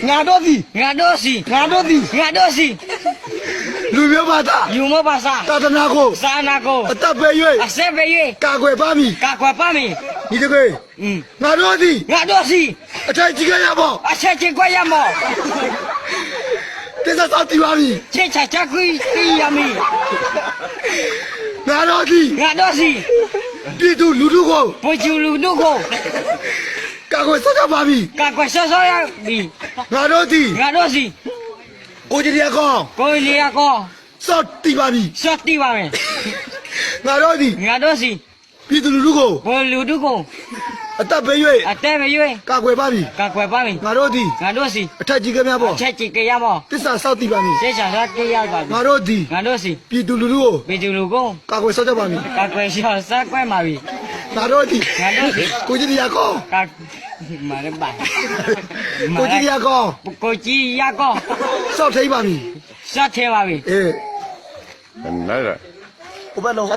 ငါတို့စီ ငါတို့စီ ငါတို့စီ ငါတို့စီ လူမျိုးဘာသာ ယူမပါစာ သာသနာကို စာနာကို အသက်ပဲ၍ အဆက်ပဲ၍ ကာကွယ်ပါမည် ကာကွယ်ပါမည် ဒီတကေငါတို့စီ ငါတို့စီ အထိုက်ကြီးကြရပါ အချက်ချင်းခွဲရမော တစ္ဆာစောင့်တည်ပါမည် ချစ်ချချခွေးတီးရမည် ငါတို့စီ ငါတို့စီ ပြည်သူလူထုကို ပွေချူလူတို့ကို ကာကွယ်စောင့်ရှောက်ပါမည် ကာကွယ်ဆော့ဆော့ရမည် ငါတို့စီ ငါတို့စီ ကိုကြီးရကော ကိုလီယာကို စောင့်တည်ပါမည် စော့တီးပါမယ် ငါတို့စီ ငါတို့စီ ပြည်သူလူထုကို ပွေလူတို့ကို အသက်ပဲ အတဲပဲ၍ ၍ကာကွယ်ပါမည် ကာကွယ်ပါမည် ငါတို့စီ ငါတို့စီ အထက်ကြီးကများပေါ် ချက်ချကြရမော တစ္ဆာစောင့်တည်ပါမည် ချစ်ချချကြရပါမည် ငါတို့စီ ငါတို့စီ ပြည်သူလူထုကို ပေကျူလူကို ကာကွယ်စောင့်ရှောက်ပါမည် ကာကွယ်ဆော့ဆက်ကွဲမှာပြီ ငါတို့စီ ငါတို့စီ ကိုကြီးရကော ကာမာရပါ ကိုကြီးရကော ကိုကြီးရကော စောင့်ထိန်ပါမည် စော့ထဲပါပြီ အေး Nada. ဟိုဘက်လုံး